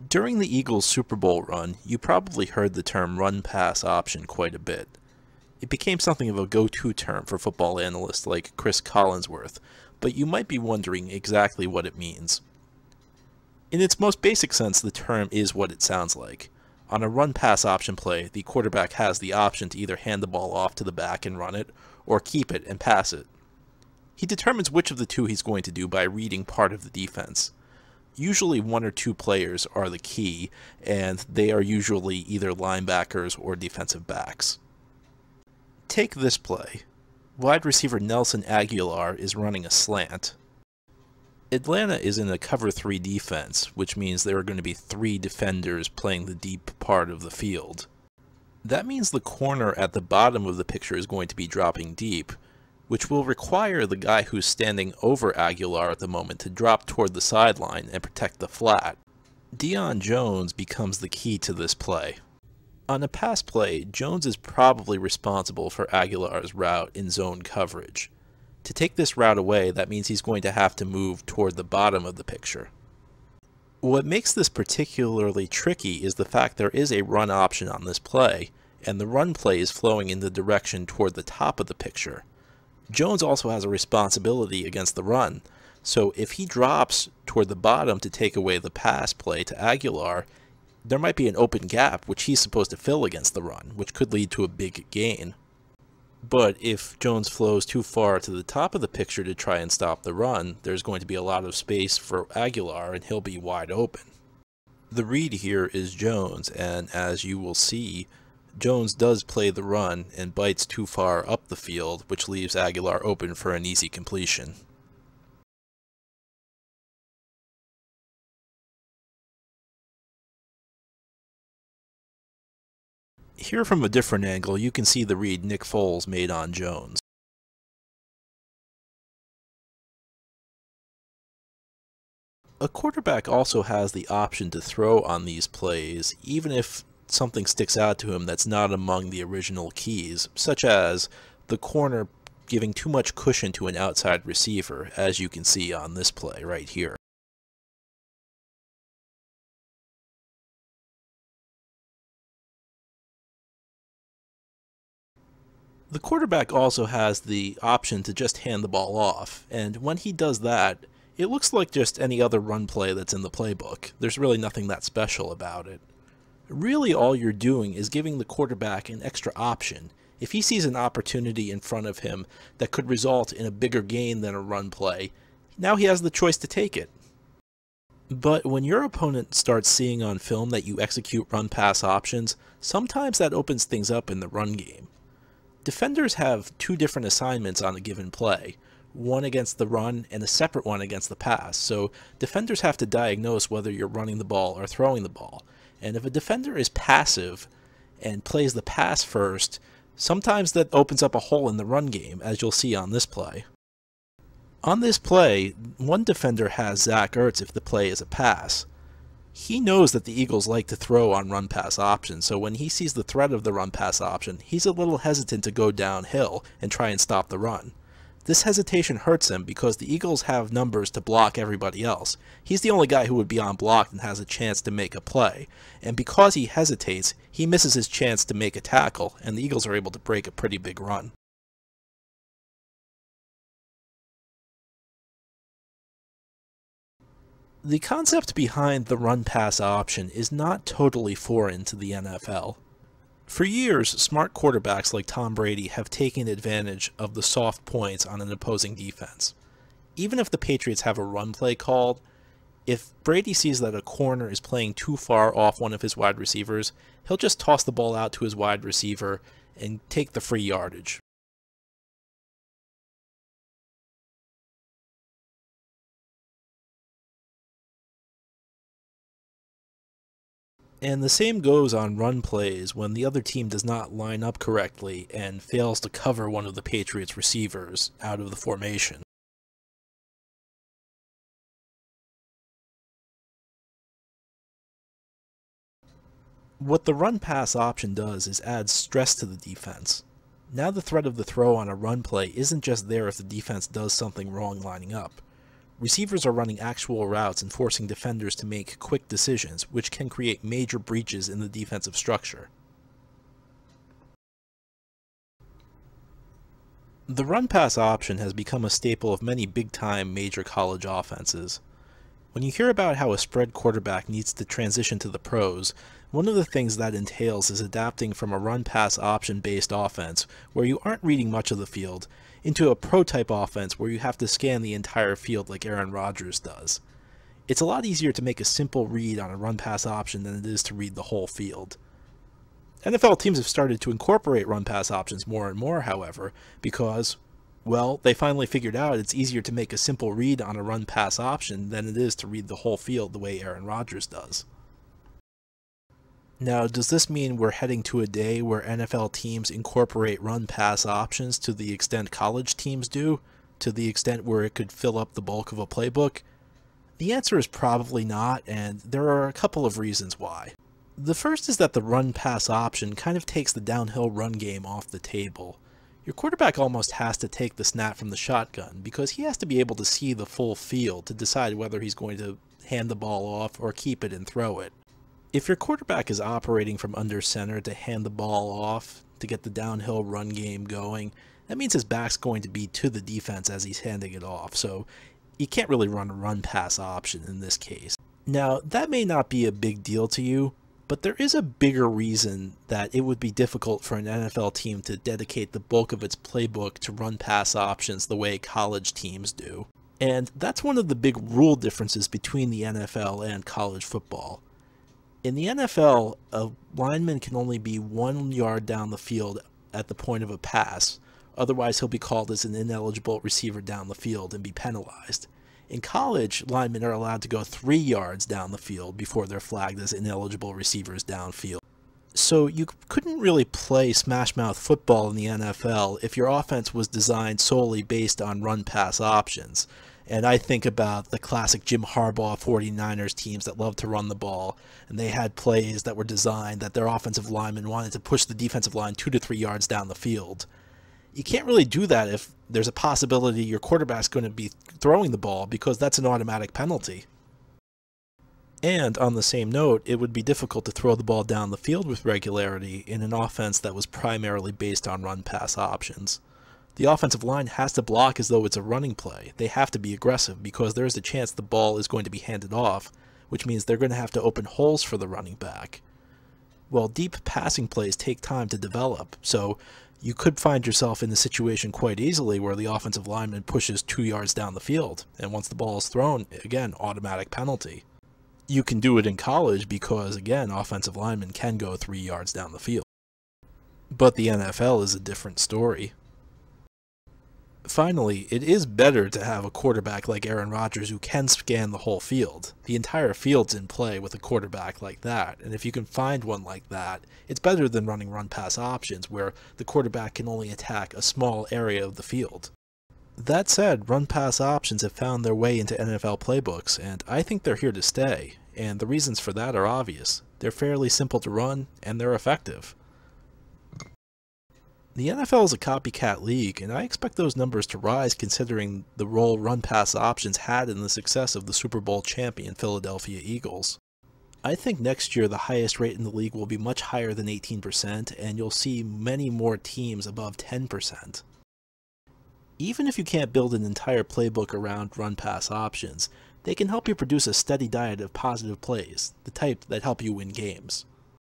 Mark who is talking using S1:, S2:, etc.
S1: During the Eagles' Super Bowl run, you probably heard the term run-pass option quite a bit. It became something of a go-to term for football analysts like Chris Collinsworth, but you might be wondering exactly what it means. In its most basic sense, the term is what it sounds like. On a run-pass option play, the quarterback has the option to either hand the ball off to the back and run it, or keep it and pass it. He determines which of the two he's going to do by reading part of the defense. Usually one or two players are the key, and they are usually either linebackers or defensive backs. Take this play. Wide receiver Nelson Aguilar is running a slant. Atlanta is in a cover 3 defense, which means there are going to be 3 defenders playing the deep part of the field. That means the corner at the bottom of the picture is going to be dropping deep, which will require the guy who's standing over Aguilar at the moment to drop toward the sideline and protect the flat. Deion Jones becomes the key to this play. On a pass play, Jones is probably responsible for Aguilar's route in zone coverage. To take this route away, that means he's going to have to move toward the bottom of the picture. What makes this particularly tricky is the fact there is a run option on this play, and the run play is flowing in the direction toward the top of the picture. Jones also has a responsibility against the run, so if he drops toward the bottom to take away the pass play to Aguilar, there might be an open gap which he's supposed to fill against the run, which could lead to a big gain. But if Jones flows too far to the top of the picture to try and stop the run, there's going to be a lot of space for Aguilar and he'll be wide open. The read here is Jones, and as you will see, Jones does play the run and bites too far up the field, which leaves Aguilar open for an easy completion. Here from a different angle, you can see the read Nick Foles made on Jones. A quarterback also has the option to throw on these plays, even if something sticks out to him that's not among the original keys, such as the corner giving too much cushion to an outside receiver, as you can see on this play right here. The quarterback also has the option to just hand the ball off, and when he does that, it looks like just any other run play that's in the playbook. There's really nothing that special about it. Really all you're doing is giving the quarterback an extra option. If he sees an opportunity in front of him that could result in a bigger gain than a run play, now he has the choice to take it. But when your opponent starts seeing on film that you execute run-pass options, sometimes that opens things up in the run game. Defenders have 2 different assignments on a given play, one against the run and a separate one against the pass, so defenders have to diagnose whether you're running the ball or throwing the ball. And if a defender is passive and plays the pass first, sometimes that opens up a hole in the run game, as you'll see on this play. On this play, one defender has Zach Ertz if the play is a pass. He knows that the Eagles like to throw on run-pass options, so when he sees the threat of the run-pass option, he's a little hesitant to go downhill and try and stop the run. This hesitation hurts him because the Eagles have numbers to block everybody else. He's the only guy who would be unblocked and has a chance to make a play, and because he hesitates, he misses his chance to make a tackle, and the Eagles are able to break a pretty big run. The concept behind the run-pass option is not totally foreign to the NFL. For years, smart quarterbacks like Tom Brady have taken advantage of the soft points on an opposing defense. Even if the Patriots have a run play called, if Brady sees that a corner is playing too far off one of his wide receivers, he'll just toss the ball out to his wide receiver and take the free yardage. And the same goes on run plays when the other team does not line up correctly and fails to cover one of the Patriots' receivers out of the formation. What the run-pass option does is add stress to the defense. Now the threat of the throw on a run play isn't just there if the defense does something wrong lining up. receivers are running actual routes and forcing defenders to make quick decisions, which can create major breaches in the defensive structure. The run-pass option has become a staple of many big-time major college offenses. When you hear about how a spread quarterback needs to transition to the pros, one of the things that entails is adapting from a run-pass option-based offense, where you aren't reading much of the field, into a pro-type offense where you have to scan the entire field like Aaron Rodgers does. It's a lot easier to make a simple read on a run-pass option than it is to read the whole field. NFL teams have started to incorporate run-pass options more and more, however, because, well, they finally figured out it's easier to make a simple read on a run-pass option than it is to read the whole field the way Aaron Rodgers does. Now, does this mean we're heading to a day where NFL teams incorporate run-pass options to the extent college teams do, to the extent where it could fill up the bulk of a playbook? The answer is probably not, and there are a couple of reasons why. The first is that the run-pass option kind of takes the downhill run game off the table. Your quarterback almost has to take the snap from the shotgun because he has to be able to see the full field to decide whether he's going to hand the ball off or keep it and throw it. If your quarterback is operating from under center to hand the ball off to get the downhill run game going, that means his back's going to be to the defense as he's handing it off, so you can't really run a run-pass option in this case. Now, that may not be a big deal to you, but there is a bigger reason that it would be difficult for an NFL team to dedicate the bulk of its playbook to run-pass options the way college teams do. And that's one of the big rule differences between the NFL and college football. In the NFL, a lineman can only be 1 yard down the field at the point of a pass, otherwise he'll be called as an ineligible receiver down the field and be penalized. In college, linemen are allowed to go 3 yards down the field before they're flagged as ineligible receivers downfield. So you couldn't really play smash-mouth football in the NFL if your offense was designed solely based on run-pass options. And I think about the classic Jim Harbaugh 49ers teams that love to run the ball, and they had plays that were designed that their offensive linemen wanted to push the defensive line 2 to 3 yards down the field. You can't really do that if there's a possibility your quarterback's going to be throwing the ball, because that's an automatic penalty. And on the same note, it would be difficult to throw the ball down the field with regularity in an offense that was primarily based on run-pass options. The offensive line has to block as though it's a running play. They have to be aggressive because there is a chance the ball is going to be handed off, which means they're going to have to open holes for the running back. Well, deep passing plays take time to develop, so you could find yourself in a situation quite easily where the offensive lineman pushes 2 yards down the field, and once the ball is thrown, again, automatic penalty. You can do it in college because, again, offensive linemen can go 3 yards down the field. But the NFL is a different story. Finally, it is better to have a quarterback like Aaron Rodgers who can scan the whole field. The entire field's in play with a quarterback like that, and if you can find one like that, it's better than running run-pass options where the quarterback can only attack a small area of the field. That said, run-pass options have found their way into NFL playbooks, and I think they're here to stay, and the reasons for that are obvious. They're fairly simple to run, and they're effective. The NFL is a copycat league, and I expect those numbers to rise considering the role run-pass options had in the success of the Super Bowl champion Philadelphia Eagles. I think next year the highest rate in the league will be much higher than 18%, and you'll see many more teams above 10%. Even if you can't build an entire playbook around run-pass options, they can help you produce a steady diet of positive plays, the type that help you win games.